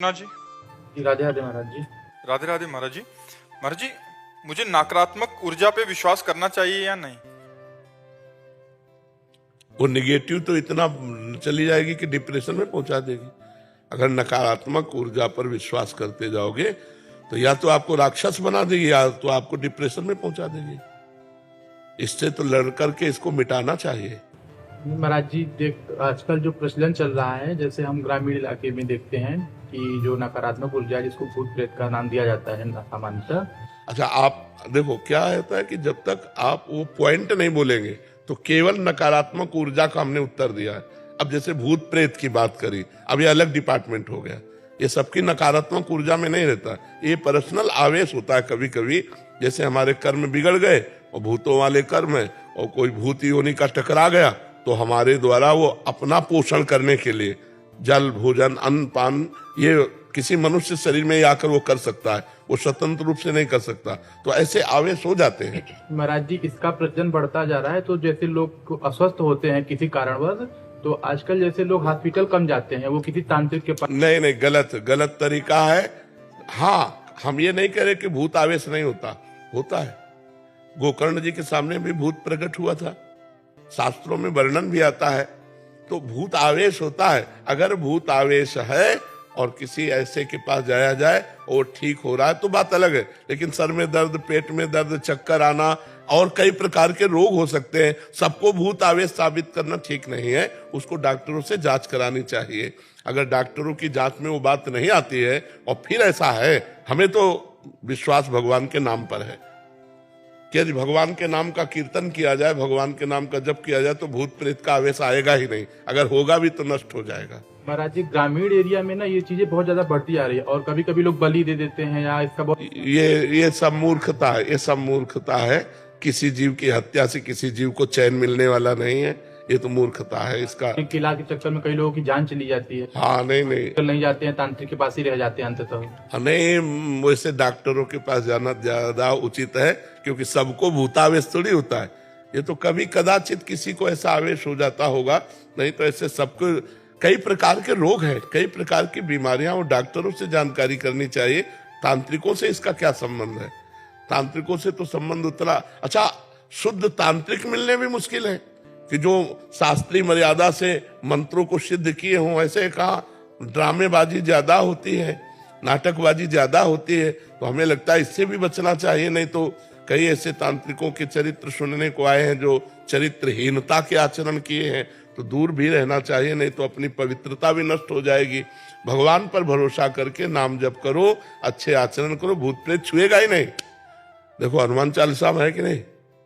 ना जी। जी, राधे राधे महाराज जी। राधे राधे महाराज जी। महाराज जी, मुझे नकारात्मक ऊर्जा पे विश्वास करना चाहिए या नहीं? वो निगेटिव तो इतना चली जाएगी कि डिप्रेशन में पहुंचा देगी। अगर नकारात्मक ऊर्जा पर विश्वास करते जाओगे तो या तो आपको राक्षस बना देगी या तो आपको डिप्रेशन में पहुंचा देगी। इससे तो लड़ करके इसको मिटाना चाहिए। महाराज जी, आजकल जो प्रचलन चल रहा है, जैसे हम ग्रामीण इलाके में देखते हैं कि जो नकारात्मक ऊर्जा है, जिसको भूत प्रेत का नाम दिया जाता है सामान्यतः। अच्छा, आप देखो क्या होता है कि जब तक आप वो पॉइंट नहीं बोलेंगे तो केवल नकारात्मक ऊर्जा का हमने उत्तर दिया है। अब जैसे भूत प्रेत की बात करी, अब ये अलग डिपार्टमेंट हो गया। ये सबकी नकारात्मक ऊर्जा में नहीं रहता, ये पर्सनल आवेश होता है कभी कभी। जैसे हमारे कर्म बिगड़ गए और भूतों वाले कर्म है और कोई भूत योनि का टकरा गया तो हमारे द्वारा वो अपना पोषण करने के लिए जल भोजन अन्न पान ये किसी मनुष्य शरीर में आकर वो कर सकता है, वो स्वतंत्र रूप से नहीं कर सकता। तो ऐसे आवेश हो जाते हैं। महाराज जी, इसका प्रचलन बढ़ता जा रहा है, तो जैसे लोग अस्वस्थ होते हैं किसी कारणवश, तो आजकल जैसे लोग हॉस्पिटल कम जाते हैं, वो किसी तांत्रिक के पास। नहीं, गलत तरीका है। हाँ, हम ये नहीं कह रहे कि भूत आवेश नहीं होता, होता है। गोकर्ण जी के सामने भी भूत प्रकट हुआ था, शास्त्रों में वर्णन भी आता है। तो भूत आवेश होता है। अगर भूत आवेश है और किसी ऐसे के पास जाया जाए और ठीक हो रहा है तो बात अलग है, लेकिन सर में दर्द, पेट में दर्द, चक्कर आना और कई प्रकार के रोग हो सकते हैं, सबको भूत आवेश साबित करना ठीक नहीं है। उसको डॉक्टरों से जांच करानी चाहिए। अगर डॉक्टरों की जांच में वो बात नहीं आती है और फिर ऐसा है, हमें तो विश्वास भगवान के नाम पर है कि यदि भगवान के नाम का कीर्तन किया जाए, भगवान के नाम का जप किया जाए तो भूत प्रेत का आवेश आएगा ही नहीं। अगर होगा भी तो नष्ट हो जाएगा। महाराज जी, ग्रामीण एरिया में ना ये चीजें बहुत ज्यादा बढ़ती जा रही है और कभी कभी लोग बलि दे देते हैं, या इसका बहुत ये सब मूर्खता है। ये सब मूर्खता है। किसी जीव की हत्या से किसी जीव को चैन मिलने वाला नहीं है। ये तो मूर्खता है इसका। किला के चक्कर में कई लोगों की जान चली जाती है। हाँ, नहीं जाते हैं, तांत्रिक के पास ही रह जाते हैं अंततः। नहीं, वैसे डॉक्टरों के पास जाना ज्यादा उचित है, क्योंकि सबको भूतावेश थोड़ी होता है। ये तो कभी कदाचित किसी को ऐसा आवेश हो जाता होगा, नहीं तो ऐसे सबको कई प्रकार के रोग हैं, कई प्रकार की बीमारियां, और डॉक्टरों से जानकारी करनी चाहिए। तांत्रिकों से इसका क्या संबंध है? तांत्रिकों से तो संबंध उतना अच्छा, शुद्ध तांत्रिक मिलने भी मुश्किल है कि जो शास्त्रीय मर्यादा से मंत्रों को सिद्ध किए हों। ऐसे कहा ड्रामेबाजी ज्यादा होती है, नाटकबाजी ज्यादा होती है, तो हमें लगता है इससे भी बचना चाहिए। नहीं तो कई ऐसे तांत्रिकों के चरित्र सुनने को आए हैं जो चरित्रहीनता के आचरण किए हैं, तो दूर भी रहना चाहिए, नहीं तो अपनी पवित्रता भी नष्ट हो जाएगी। भगवान पर भरोसा करके नाम जप करो, अच्छे आचरण करो, भूत प्रेत छुएगा ही नहीं। देखो हनुमान चालीसा में है कि नहीं,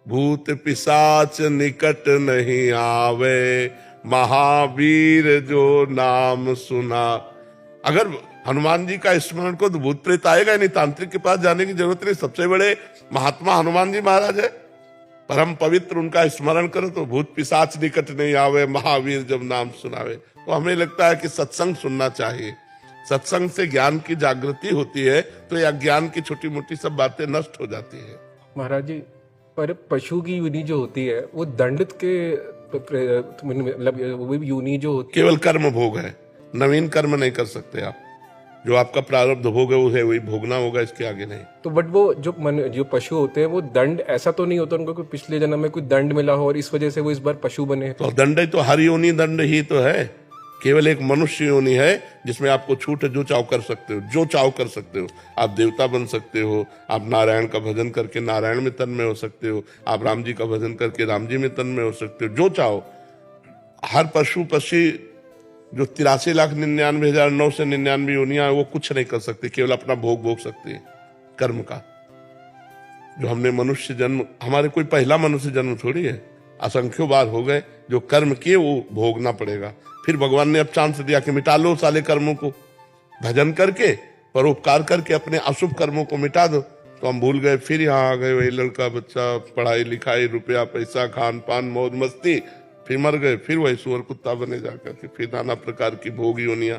भूत पिशाच निकट नहीं आवे, महावीर जो नाम सुना। अगर हनुमान जी का स्मरण को तो भूत प्रेत आएगा ही नहीं, तांत्रिक के पास जाने की जरूरत नहीं। सबसे बड़े महात्मा हनुमान जी महाराज है, परम पवित्र, उनका स्मरण करो तो भूत पिशाच निकट नहीं आवे, महावीर जब नाम सुनावे। तो हमें लगता है कि सत्संग सुनना चाहिए। सत्संग से ज्ञान की जागृति होती है, तो यह ज्ञान की छोटी मोटी सब बातें नष्ट हो जाती है। महाराज जी, पर पशु की योनि जो होती है वो दंडित के मतलब वो योनि जो होती है, केवल कर्म भोग है, नवीन कर्म नहीं कर सकते आप। जो आपका प्रारब्ध भोग है उसे वही भोगना होगा, इसके आगे नहीं। तो बट वो जो पशु होते हैं वो दंड, ऐसा तो नहीं होता उनको कोई पिछले जन्म में कोई दंड मिला हो और इस वजह से वो इस बार पशु बने? तो दंड तो हर योनि दंड ही तो है। केवल एक मनुष्य योनि है जिसमें आपको छूट है, जो चाव कर सकते हो, जो चाव कर सकते हो। आप देवता बन सकते हो, आप नारायण का भजन करके नारायण में तन्मय हो सकते हो, आप राम जी का भजन करके राम जी में तन्मय हो सकते हो, जो चाहो। हर पशु पक्षी जो 83,99,999 योनियां वो कुछ नहीं कर सकती, केवल अपना भोग सकती है कर्म का। जो हमने मनुष्य जन्म, हमारे कोई पहला मनुष्य जन्म थोड़ी है, असंख्यों बार हो गए। जो कर्म किए वो भोगना पड़ेगा। फिर भगवान ने अब चांस दिया कि मिटा लो साले कर्मों को, भजन करके परोपकार करके अपने अशुभ कर्मों को मिटा दो। तो हम भूल गए, फिर यहाँ आ गए वही लड़का बच्चा, पढ़ाई लिखाई, रुपया पैसा, खान पान, मौज मस्ती, फिर मर गए, फिर वही सुअर कुत्ता बने जाकर के, फिर नाना प्रकार की भोग योनियां।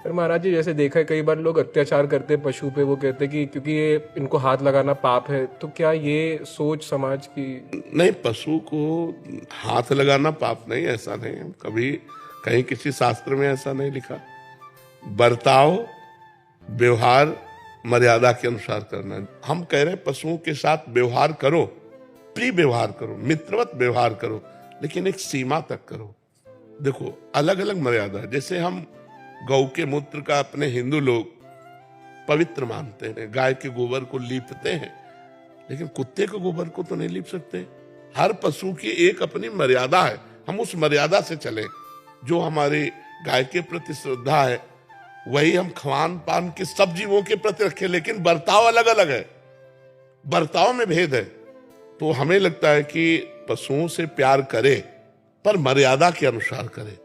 पर महाराज जी, जैसे देखा है कई बार लोग अत्याचार करते हैं पशु पे, वो कहते हैं कि क्योंकि ये इनको हाथ लगाना पाप है, तो क्या ये सोच समाज की? नहीं, पशु को हाथ लगाना पाप नहीं, ऐसा नहीं है। कभी कहीं किसी शास्त्र में ऐसा नहीं लिखा। बर्ताव व्यवहार मर्यादा के अनुसार करना है। हम कह रहे हैं पशुओं के साथ व्यवहार करो, प्रिय व्यवहार करो, मित्रवत व्यवहार करो, लेकिन एक सीमा तक करो। देखो अलग अलग मर्यादा है। जैसे हम गौ के मूत्र का अपने हिंदू लोग पवित्र मानते हैं, गाय के गोबर को लीपते हैं, लेकिन कुत्ते के गोबर को तो नहीं लीप सकते। हर पशु की एक अपनी मर्यादा है, हम उस मर्यादा से चले। जो हमारी गाय के प्रति श्रद्धा है वही हम खान पान के सब जीवों के प्रति रखें, लेकिन बर्ताव अलग अलग है, बर्ताव में भेद है। तो हमें लगता है कि पशुओं से प्यार करे पर मर्यादा के अनुसार करे।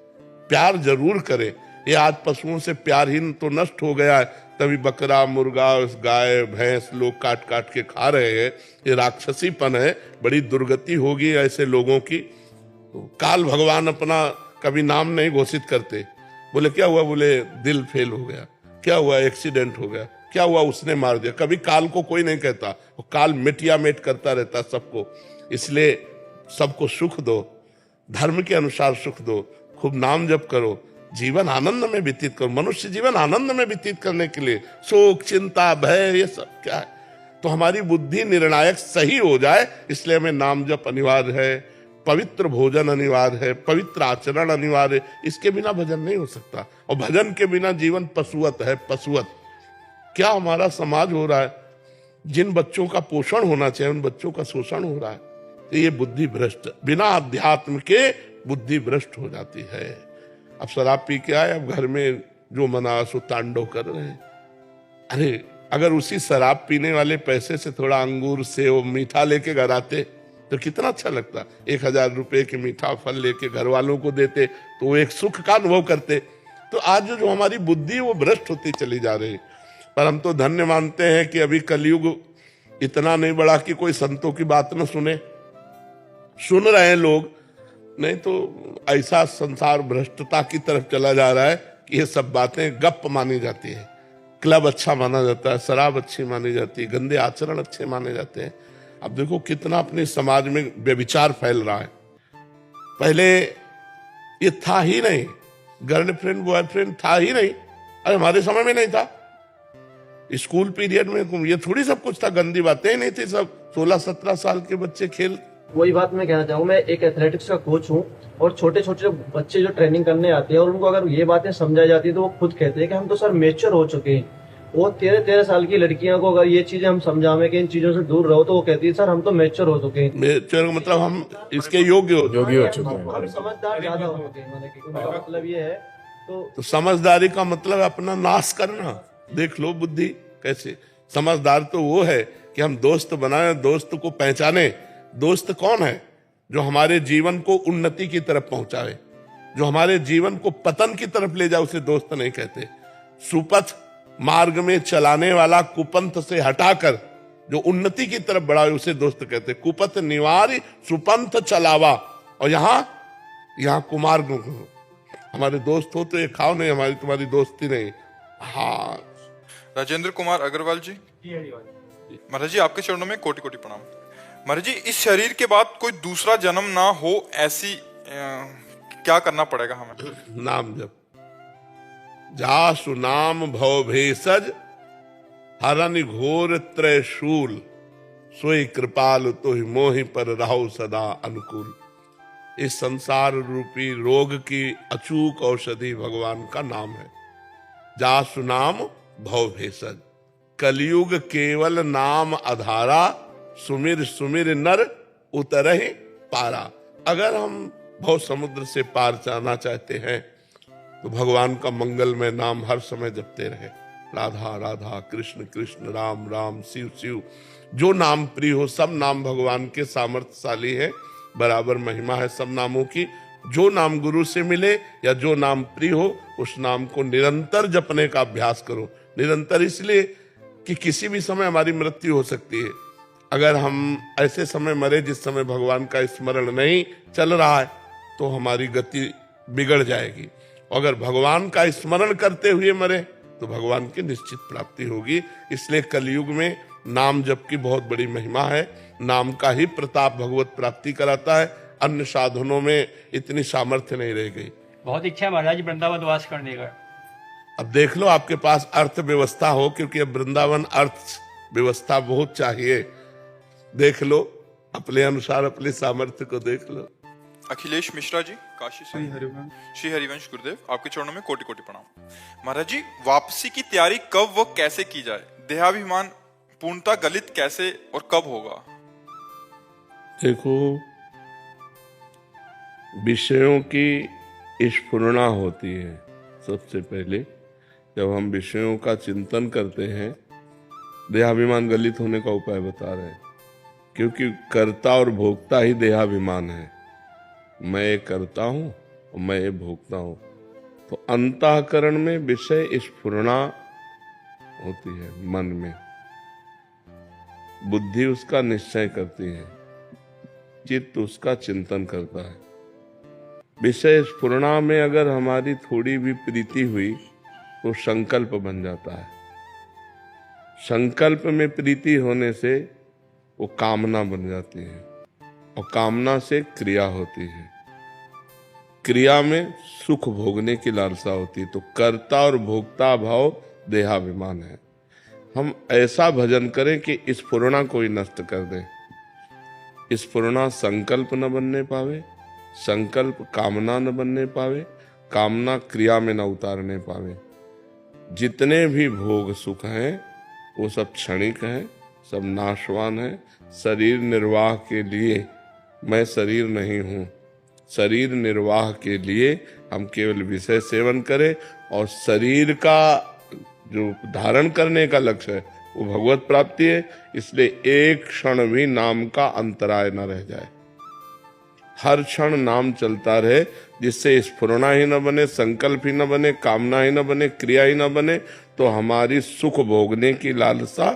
प्यार जरूर करे। ये आज पशुओं से प्यार ही तो नष्ट हो गया है, तभी बकरा मुर्गा गाय भैंस लोग काट काट के खा रहे हैं। ये राक्षसीपन है, बड़ी दुर्गति होगी ऐसे लोगों की। तो काल भगवान अपना कभी नाम नहीं घोषित करते। बोले क्या हुआ, बोले दिल फेल हो गया, क्या हुआ एक्सीडेंट हो गया, क्या हुआ उसने मार दिया। कभी काल को कोई नहीं कहता, वो काल मिटिया मेट करता रहता सबको। इसलिए सबको सुख दो, धर्म के अनुसार सुख दो, खूब नाम जप करो, जीवन आनंद में व्यतीत करो। मनुष्य जीवन आनंद में व्यतीत करने के लिए शोक चिंता भय ये सब क्या है। तो हमारी बुद्धि निर्णायक सही हो जाए, इसलिए हमें नाम जप अनिवार्य है, पवित्र भोजन अनिवार्य है, पवित्र आचरण अनिवार्य है। इसके बिना भजन नहीं हो सकता, और भजन के बिना जीवन पशुवत है। पशुवत क्या हमारा समाज हो रहा है, जिन बच्चों का पोषण होना चाहिए उन बच्चों का शोषण हो रहा है। तो ये बुद्धि भ्रष्ट, बिना अध्यात्म के बुद्धि भ्रष्ट हो जाती है। अब शराब पी के आए, अब घर में जो मना सो तांडव कर रहे हैं। अरे अगर उसी शराब पीने वाले पैसे से थोड़ा अंगूर सेव मीठा लेके घर आते तो कितना अच्छा लगता। 1000 रुपए के मीठा फल लेके घर वालों को देते तो वो एक सुख का अनुभव करते। तो आज जो हमारी बुद्धि वो भ्रष्ट होती चली जा रही। पर हम तो धन्य मानते हैं कि अभी कलयुग इतना नहीं बड़ा कि कोई संतों की बात न सुने। सुन रहे हैं लोग, नहीं तो ऐसा संसार भ्रष्टता की तरफ चला जा रहा है कि ये सब बातें गप मानी जाती है। क्लब अच्छा माना जाता है, शराब अच्छी मानी जाती है, गंदे आचरण अच्छे माने जाते हैं। अब देखो कितना अपने समाज में व्यभिचार फैल रहा है। पहले ये था ही नहीं, गर्लफ्रेंड बॉयफ्रेंड था ही नहीं। अरे हमारे समय में नहीं था, स्कूल पीरियड में ये थोड़ी सब कुछ था, गंदी बातें ही नहीं थी। सब 16-17 साल के बच्चे खेल। वही बात मैं कहना चाहूँ, मैं एक एथलेटिक्स का कोच हूँ और छोटे छोटे बच्चे जो ट्रेनिंग करने आते हैं और उनको अगर ये बातें समझाई जाती है तो वो खुद कहते हैं कि हम तो सर मैच्योर हो चुके हैं। वो 13-13 साल की लड़कियों को अगर ये चीजें हम समझावें कि इन चीजों से दूर रहो, तो वो कहती है सर हम तो मैच्योर हो चुके हैं। मैच्योर का मतलब हम इसके योग्य हो हो चुके हैं। हम समझदार ज्यादा हो चुके हैं, उनका मतलब ये है। तो समझदारी का मतलब अपना नाश करना। देख लो बुद्धि कैसे। समझदार तो वो है कि हम दोस्त बनाए, दोस्त को पहचाने। दोस्त कौन है? जो हमारे जीवन को उन्नति की तरफ पहुंचाए, जो हमारे जीवन को पतन की तरफ ले जाए, उसे दोस्त नहीं कहते। सुपथ मार्ग में चलाने वाला, कुपंथ से हटाकर जो उन्नति की तरफ बढ़ाए, उसे दोस्त कहते। कुपथ निवारी सुपंथ चलावा। और यहाँ कुमार्ग हमारे दोस्त हो तो ये खाओ नहीं, हमारी तुम्हारी दोस्ती नहीं। हाँ राजेंद्र कुमार अग्रवाल जी, महाराज जी आपके चरणों में कोटि कोटि प्रणाम। महाराज जी, इस शरीर के बाद कोई दूसरा जन्म ना हो, ऐसी क्या करना पड़ेगा हमें? नाम जप। जासु नाम भव भेषज हरनि घोर त्रयशूल, सोई कृपाल तोहि मोहि पर रहो सदा अनुकूल। इस संसार रूपी रोग की अचूक औषधि भगवान का नाम है। जासु नाम भव भेषज। कलयुग केवल नाम आधारा, सुमिर सुमिर नर उतरहि पारा। अगर हम भव समुद्र से पार जाना चाहते हैं तो भगवान का मंगलमय नाम हर समय जपते रहे। राधा राधा कृष्ण कृष्ण राम राम शिव शिव। जो नाम प्रिय हो, सब नाम भगवान के सामर्थ्यशाली है, बराबर महिमा है सब नामों की। जो नाम गुरु से मिले या जो नाम प्रिय हो, उस नाम को निरंतर जपने का अभ्यास करो। निरंतर इसलिए कि किसी भी समय हमारी मृत्यु हो सकती है। अगर हम ऐसे समय मरे जिस समय भगवान का स्मरण नहीं चल रहा है तो हमारी गति बिगड़ जाएगी। अगर भगवान का स्मरण करते हुए मरे तो भगवान की निश्चित प्राप्ति होगी। इसलिए कलयुग में नाम जप की बहुत बड़ी महिमा है। नाम का ही प्रताप भगवत प्राप्ति कराता है। अन्य साधनों में इतनी सामर्थ्य नहीं रह गई। बहुत इच्छा है महाराज वृंदावन वास करने का। अब देख लो आपके पास अर्थव्यवस्था हो, क्योंकि अब वृंदावन अर्थ व्यवस्था बहुत चाहिए। देख लो अपने अनुसार, अपने सामर्थ्य को देख लो। अखिलेश मिश्रा जी, काशी से। श्री हरिवंश गुरुदेव, आपके चरणों में कोटि कोटि प्रणाम। महाराज जी, वापसी की तैयारी कब व कैसे की जाए? देहाभिमान पूर्णता गलित कैसे और कब होगा? देखो, विषयों की स्फुरणा होती है सबसे पहले। जब हम विषयों का चिंतन करते हैं, देहाभिमान गलित होने का उपाय बता रहे हैं, क्योंकि कर्ता और भोक्ता ही देहाभिमान है। मैं ये करता हूं और मैं ये भोगता हूं। तो अंतःकरण में विषय स्फुरणा होती है, मन में बुद्धि उसका निश्चय करती है, चित्त उसका चिंतन करता है। विषय स्फुरणा में अगर हमारी थोड़ी भी प्रीति हुई तो संकल्प बन जाता है। संकल्प में प्रीति होने से वो कामना बन जाती है, और कामना से क्रिया होती है। क्रिया में सुख भोगने की लालसा होती है। तो कर्ता और भोक्ता भाव देहाभिमान है। हम ऐसा भजन करें कि इस स्फुरणा को ही नष्ट कर दें। स्फुरणा संकल्प न बनने पावे, संकल्प कामना न बनने पावे, कामना क्रिया में न उतारने पावे। जितने भी भोग सुख हैं वो सब क्षणिक हैं, सब नाशवान हैं। शरीर निर्वाह के लिए मैं शरीर नहीं हूं। शरीर निर्वाह के लिए हम केवल विषय सेवन करें, और शरीर का जो धारण करने का लक्ष्य है वो भगवत प्राप्ति है। इसलिए एक क्षण भी नाम का अंतराय न रह जाए। हर क्षण नाम चलता रहे, जिससे स्फुरणा ही न बने, संकल्प ही न बने, कामना ही न बने, क्रिया ही न बने। तो हमारी सुख भोगने की लालसा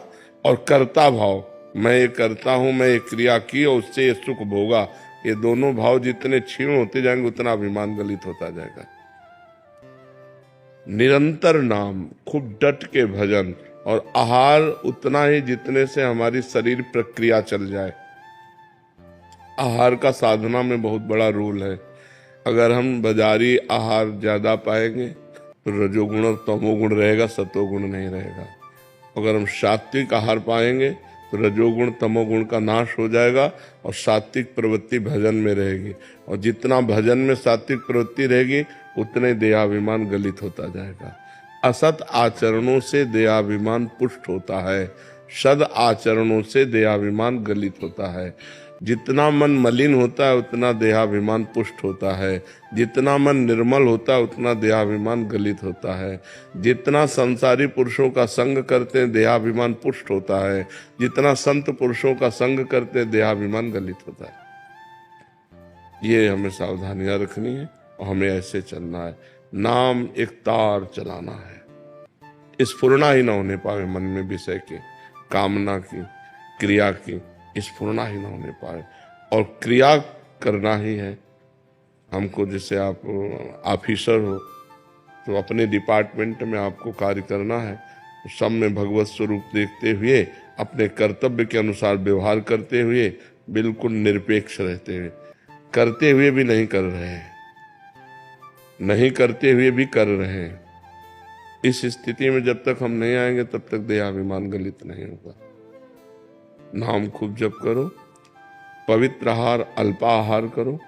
और कर्ता भाव, मैं ये करता हूं, मैं ये क्रिया की और उससे ये सुख भोगा, ये दोनों भाव जितने क्षीण होते जाएंगे उतना अभिमान गलित होता जाएगा। निरंतर नाम, खूब डट के भजन, और आहार उतना ही जितने से हमारी शरीर प्रक्रिया चल जाए। आहार का साधना में बहुत बड़ा रोल है। अगर हम बाजारी आहार ज्यादा पाएंगे तो रजोगुण और तमोगुण रहेगा, सतोगुण नहीं रहेगा। अगर हम सात्विक आहार पाएंगे तो रजोगुण तमोगुण का नाश हो जाएगा और सात्विक प्रवृत्ति भजन में रहेगी। और जितना भजन में सात्विक प्रवृत्ति रहेगी उतने देहाभिमान गलित होता जाएगा। असत आचरणों से देहाभिमान पुष्ट होता है, सद आचरणों से देहाभिमान गलित होता है। जितना मन मलिन होता है उतना देहाभिमान पुष्ट होता है। जितना मन निर्मल होता है उतना देहाभिमान गलित होता है। जितना संसारी पुरुषों का संग करते हैं देहाभिमान पुष्ट होता है। जितना संत पुरुषों का संग करते हैं देहाभिमान गलित होता है। ये हमें सावधानियां रखनी है और हमें ऐसे चलना है। नाम एक तार चलाना है। स्फुरणा ही ना होने पावे मन में विषय के, कामना की, क्रिया की स्फुरणा ही ना होने पाए। और क्रिया करना ही है हमको। जैसे आप ऑफिसर हो तो अपने डिपार्टमेंट में आपको कार्य करना है, तो सब में भगवत स्वरूप देखते हुए, अपने कर्तव्य के अनुसार व्यवहार करते हुए, बिल्कुल निरपेक्ष रहते हुए, करते हुए भी नहीं कर रहे हैं, नहीं करते हुए भी कर रहे हैं। इस स्थिति में जब तक हम नहीं आएंगे तब तक देहाभिमान गलित नहीं होगा। नाम खूब जप करो, पवित्र आहार अल्पाहार करो,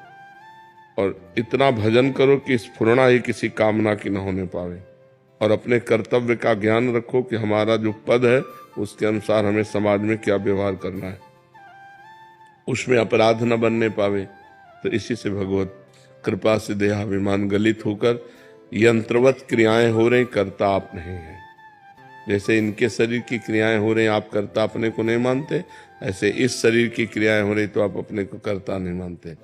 और इतना भजन करो कि स्फुरणा ही किसी कामना की न होने पावे। और अपने कर्तव्य का ज्ञान रखो कि हमारा जो पद है उसके अनुसार हमें समाज में क्या व्यवहार करना है, उसमें अपराध न बनने पावे। तो इसी से भगवत कृपा से देहाभिमान गलित होकर यंत्रवत क्रियाएं हो रही, करता आप नहीं है। जैसे इनके शरीर की क्रियाएं हो रही, आप कर्ता अपने को नहीं मानते, ऐसे इस शरीर की क्रियाएं हो रही तो आप अपने को कर्ता नहीं मानते।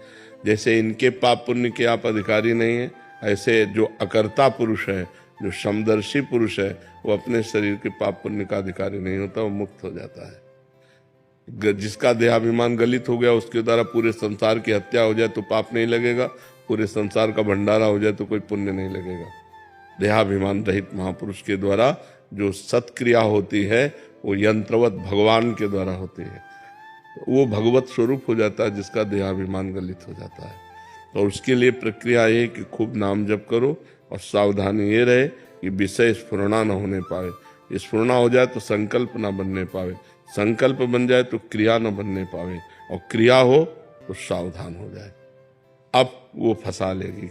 जैसे इनके पाप पुण्य के आप अधिकारी नहीं है, ऐसे जो अकर्ता पुरुष है, जो समदर्शी पुरुष है, वो अपने शरीर के पाप पुण्य का अधिकारी नहीं होता, वो मुक्त हो जाता है। जिसका देहाभिमान गलित हो गया उसके द्वारा पूरे संसार की हत्या हो जाए तो पाप नहीं लगेगा, पूरे संसार का भंडारा हो जाए तो कोई पुण्य नहीं लगेगा। देहाभिमान रहित महापुरुष के द्वारा जो सत्क्रिया होती है वो यंत्रवत भगवान के द्वारा होती है, वो भगवत स्वरूप हो जाता है, जिसका देहाभिमान गलित हो जाता है। और उसके लिए प्रक्रिया ये कि खूब नाम जप करो, और सावधानी ये रहे कि विषय स्फुरणा न होने पावे। स्फुरणा हो जाए तो संकल्प ना बनने पावे, संकल्प बन जाए तो क्रिया न बनने पावे, और क्रिया हो तो सावधान हो जाए। अब वो फंसा लेगी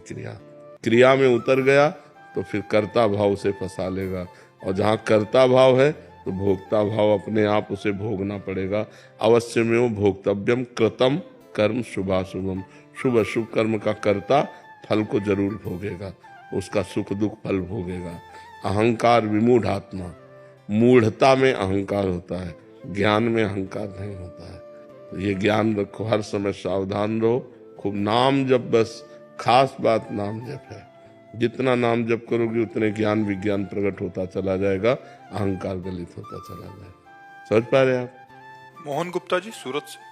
क्रिया में उतर गया तो फिर कर्ता भाव से फंसा लेगा, और जहाँ कर्ता भाव है तो भोक्ता भाव अपने आप उसे भोगना पड़ेगा। अवश्य में वो भोक्तव्यम कृतम कर्म शुभाशुभम, शुभ अशुभ कर्म का कर्ता फल को जरूर भोगेगा, उसका सुख दुख फल भोगेगा। अहंकार विमूढ़ आत्मा, मूढ़ता में अहंकार होता है, ज्ञान में अहंकार नहीं होता है। तो ये ज्ञान रखो, हर समय सावधान रहो, खूब नाम जप, बस खास बात नाम जप है। जितना नाम जप करोगे उतने ज्ञान विज्ञान प्रकट होता चला जाएगा, अहंकार गलित होता चला जाएगा। समझ पा रहे आप? मोहन गुप्ता जी सूरत से।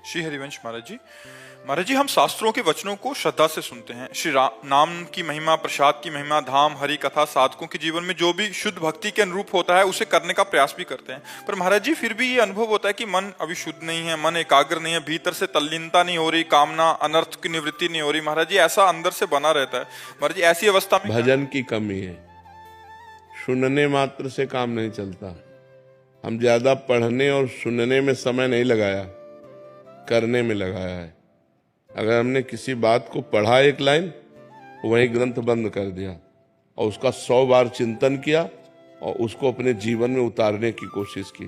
श्री हरिवंश महाराज जी हम शास्त्रों के वचनों को श्रद्धा से सुनते हैं। श्री नाम की महिमा, प्रसाद की महिमा, धाम, हरि कथा, साधकों के जीवन में जो भी शुद्ध भक्ति के अनुरूप होता है उसे करने का प्रयास भी करते हैं। पर महाराज जी फिर भी ये अनुभव होता है कि मन अभी शुद्ध नहीं है, मन एकाग्र नहीं है, भीतर से तल्लीनता नहीं हो रही, कामना अनर्थ की निवृत्ति नहीं हो रही। महाराज जी ऐसा अंदर से बना रहता है। महाराज जी ऐसी अवस्था में भजन की कमी है, सुनने मात्र से काम नहीं चलता। हम ज्यादा पढ़ने और सुनने में समय नहीं लगाया, करने में लगाया है। अगर हमने किसी बात को पढ़ा एक लाइन, वही ग्रंथ बंद कर दिया और उसका 100 बार चिंतन किया और उसको अपने जीवन में उतारने की कोशिश की,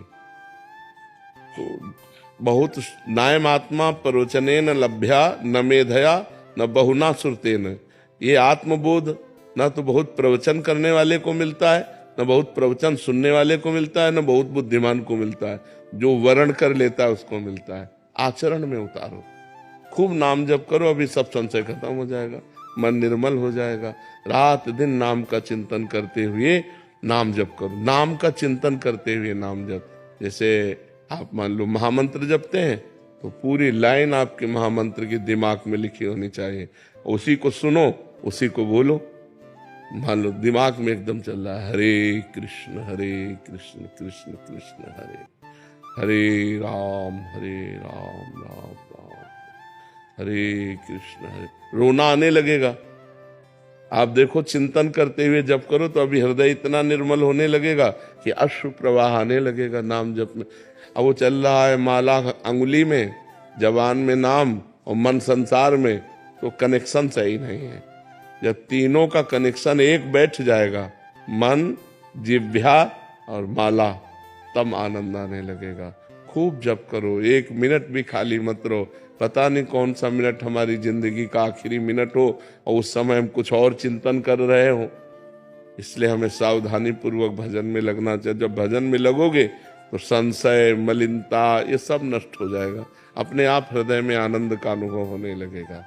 तो बहुत नायम आत्मा प्रवचनेन लभ्या न मेधया न बहुना सुरतेन। ये आत्मबोध न तो बहुत प्रवचन करने वाले को मिलता है, न बहुत प्रवचन सुनने वाले को मिलता है, न बहुत बुद्धिमान को मिलता है। जो वर्ण कर लेता है उसको मिलता है। आचरण में उतारो, खूब नाम जप करो, अभी सब संशय खत्म हो जाएगा, मन निर्मल हो जाएगा। रात दिन नाम का चिंतन करते हुए नाम जप करो, नाम का चिंतन करते हुए नाम जप। जैसे आप मान लो महामंत्र जपते हैं तो पूरी लाइन आपके महामंत्र के दिमाग में लिखी होनी चाहिए, उसी को सुनो, उसी को बोलो। मान लो दिमाग में एकदम चल रहा है हरे कृष्ण कृष्ण कृष्ण हरे हरे राम राम राम हरे कृष्ण हरे। रोना आने लगेगा। आप देखो चिंतन करते हुए जप करो तो अभी हृदय इतना निर्मल होने लगेगा कि अश्रु प्रवाह आने लगेगा नाम जप में। अब वो चल रहा है माला अंगुली में, जबान में नाम और मन संसार में, तो कनेक्शन सही नहीं है। जब तीनों का कनेक्शन एक बैठ जाएगा, मन, जिह्वा और माला, तब आनंद आने लगेगा। खूब जप करो, 1 मिनट भी खाली मत रहो। पता नहीं कौन सा मिनट हमारी जिंदगी का आखिरी मिनट हो और उस समय हम कुछ और चिंतन कर रहे हो। इसलिए हमें सावधानी पूर्वक भजन में लगना चाहिए। जब भजन में लगोगे तो संशय, मलिनता ये सब नष्ट हो जाएगा, अपने आप हृदय में आनंद का अनुभव होने लगेगा।